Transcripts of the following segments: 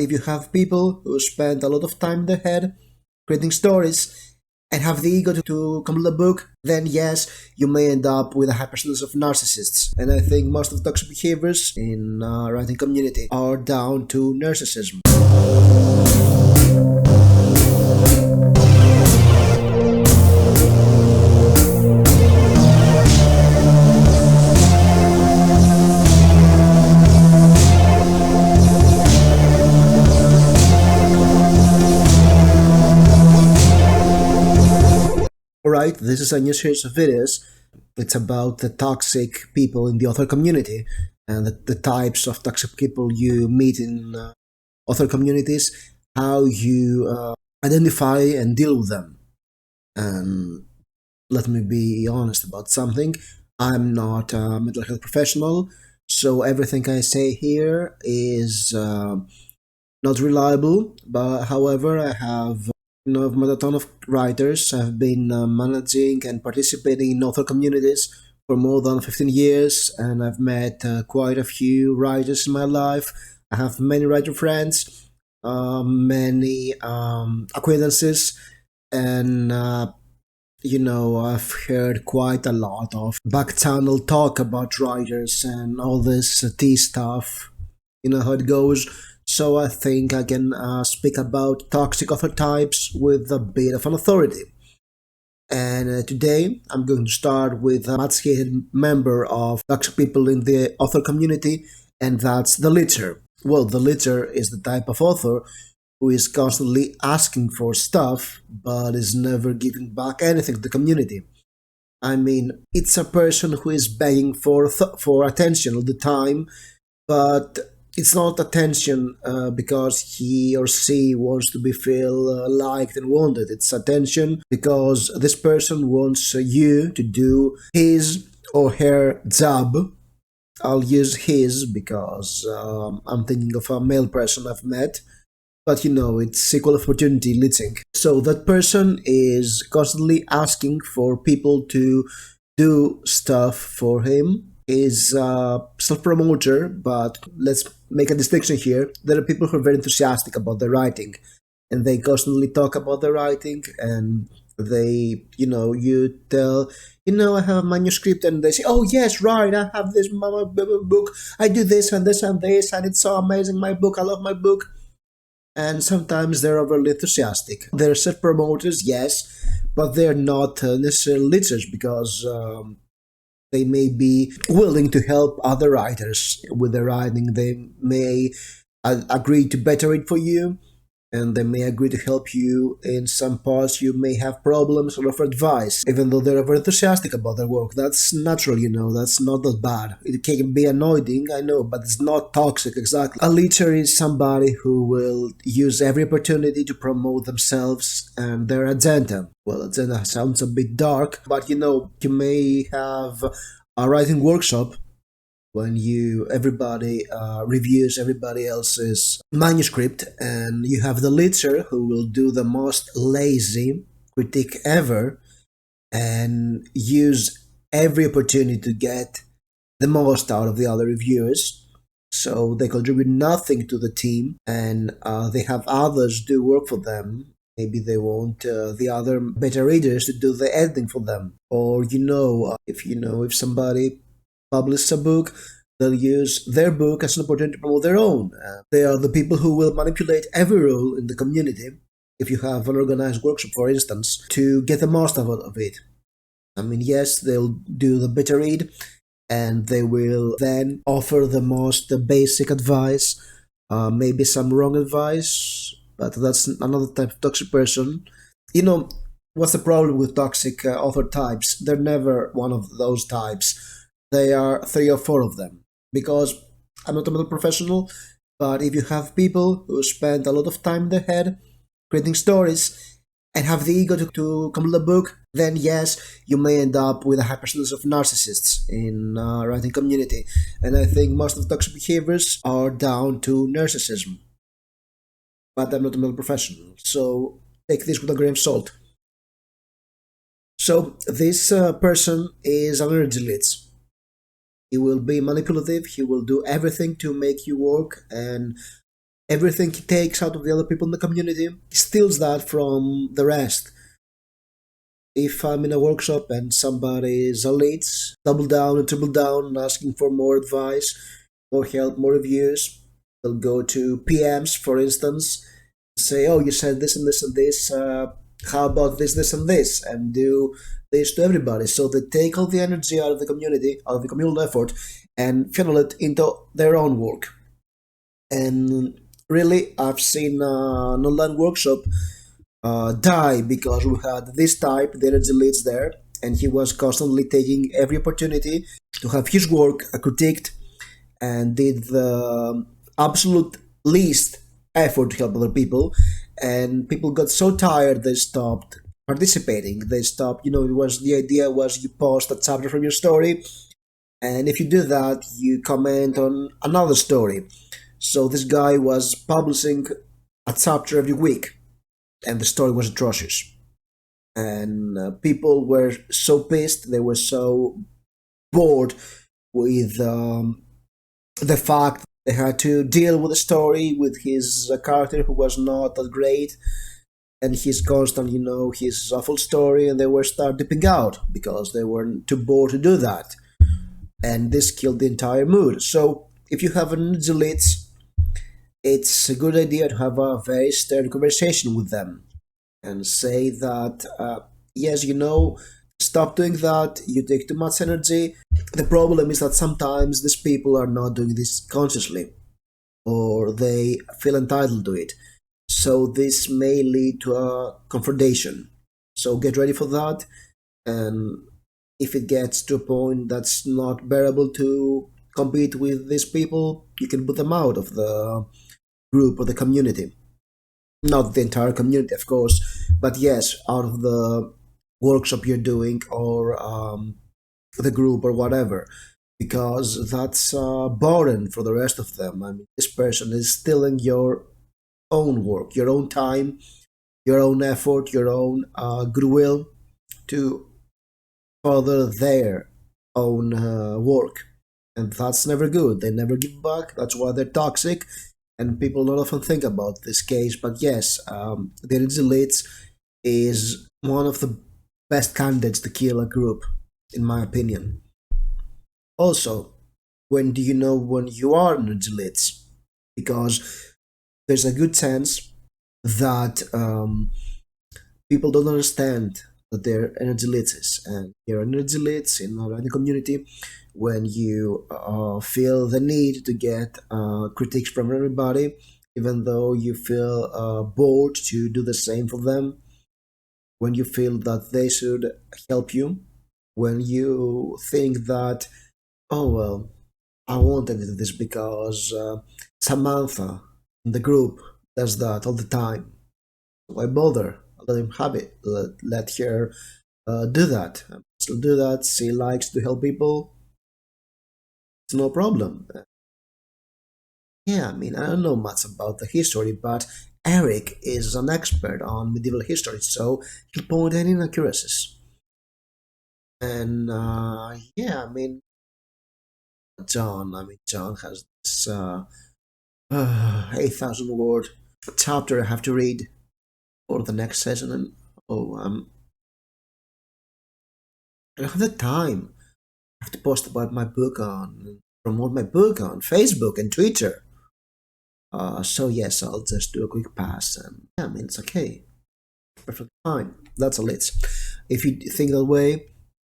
If you have people who spend a lot of time in their head creating stories and have the ego to complete a book, then yes, you may end up with a high percentage of narcissists. And I think most of the toxic behaviors in writing community are down to narcissism. Alright, this is a new series of videos. It's about the toxic people in the author community and the types of toxic people you meet in author communities, how you identify and deal with them. And let me be honest about something. I'm not a mental health professional, so everything I say here is not reliable. But however, I have I've met a ton of writers. I've been managing and participating in author communities for more than 15 years, and I've met quite a few writers in my life. I have many writer friends, many acquaintances, and I've heard quite a lot of back channel talk about writers and all this tea stuff. You know how it goes. So I think I can speak about toxic author types with a bit of an authority. And today I'm going to start with a much hated member of toxic people in the author community, and that's the Leecher. Well, the Leecher is the type of author who is constantly asking for stuff but is never giving back anything to the community. I mean, it's a person who is begging for attention all the time, but it's not attention because he or she wants to be feel liked and wanted. It's attention because this person wants you to do his or her job. I'll use his because I'm thinking of a male person I've met. But it's equal opportunity leeching. So that person is constantly asking for people to do stuff for him. Is a self-promoter, but let's make a distinction here. There are people who are very enthusiastic about their writing, and they constantly talk about their writing, and they, you tell, I have a manuscript, and they say, oh yes, right, I have this book, I do this and this and this, and it's so amazing, my book, I love my book. And sometimes they're overly enthusiastic. They're self-promoters, yes, but they're not necessarily leechers because they may be willing to help other writers with their writing. They may agree to better it for you, and they may agree to help you in some parts you may have problems or offer advice, even though they're very enthusiastic about their work. That's natural, that's not that bad. It can be annoying, I know, but it's not toxic exactly. A leader is somebody who will use every opportunity to promote themselves and their agenda. Well, agenda sounds a bit dark, but you may have a writing workshop when everybody reviews everybody else's manuscript, and you have the leader who will do the most lazy critique ever and use every opportunity to get the most out of the other reviewers. So they contribute nothing to the team, and they have others do work for them. Maybe they want the other better readers to do the editing for them. Or if somebody publish a book, they'll use their book as an opportunity to promote their own. They are the people who will manipulate every role in the community, if you have an organized workshop, for instance, to get the most out of it. I mean, yes, they'll do the better read, and they will then offer the most basic advice, maybe some wrong advice, but that's another type of toxic person. What's the problem with toxic author types? They're never one of those types. They are 3 or 4 of them. Because I'm not a medical professional, but if you have people who spend a lot of time in their head creating stories and have the ego to complete a book, then yes, you may end up with a high percentage of narcissists in writing community. And I think most of the toxic behaviors are down to narcissism. But I'm not a medical professional, so take this with a grain of salt. So this person is an energy leech. He will be manipulative. He will do everything to make you work and everything he takes out of the other people in the community, he steals that from the rest. If I'm in a workshop and somebody is a lead, double down and triple down, asking for more advice, more help, more reviews. They'll go to PMs, for instance, say, "Oh, you said this and this and this. How about this, this, and this?" And do this to everybody. So they take all the energy out of the community, out of the communal effort, and funnel it into their own work. And really, I've seen an online workshop die because we had this type, the energy leads there, and he was constantly taking every opportunity to have his work critiqued and did the absolute least effort to help other people. And people got so tired they stopped participating. They stopped, it was the idea was you post a chapter from your story, and if you do that, you comment on another story. So this guy was publishing a chapter every week, and the story was atrocious. And people were so pissed, they were so bored with the fact they had to deal with the story with his character who was not that great, and his constant, his awful story, and they were start dipping out because they were too bored to do that. And this killed the entire mood. So if you have an energy leads, it's a good idea to have a very stern conversation with them and say that, yes, stop doing that, you take too much energy. The problem is that sometimes these people are not doing this consciously, or they feel entitled to it. So this may lead to a confrontation. So get ready for that, and if it gets to a point that's not bearable to compete with these people, you can put them out of the group or the community. Not the entire community, of course, but yes, out of the workshop you're doing, or the group or whatever, because that's boring for the rest of them. I mean, this person is stealing your own work, your own time, your own effort, your own goodwill to further their own work. And that's never good. They never give back. That's why they're toxic. And people don't often think about this case. But yes, the energy leads is one of the best candidates to kill a group, in my opinion. Also, when do you know when you are energy leads? Because there's a good chance that people don't understand that they're energy leads, and you're energy leads in a community when you feel the need to get critiques from everybody, even though you feel bored to do the same for them, when you feel that they should help you, when you think that, oh well, I won't edit this because Samantha in the group does that all the time. Why bother? Let him have it. Let her do that. Still do that. She likes to help people. It's no problem. Yeah, I mean, I don't know much about the history, but Eric is an expert on medieval history, so he'll point any inaccuracies. And yeah, John has this 8,000 word chapter I have to read for the next session, and oh, I don't have the time. I have to post about my book promote my book on Facebook and Twitter. So yes, I'll just do a quick pass, and yeah, it's okay, perfectly fine. That's all. If you think that way,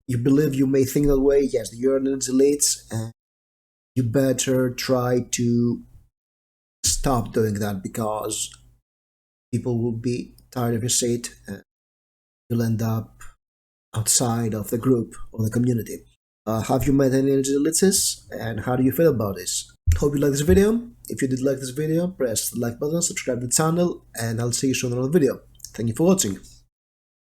you believe you may think that way. Yes, you're an elite, and you better try to stop doing that, because people will be tired of your shit, and you'll end up outside of the group or the community. Have you met any elites, and how do you feel about this? Hope you like this video. If you did like this video, press the like button, subscribe to the channel, and I'll see you soon in another video. Thank you for watching.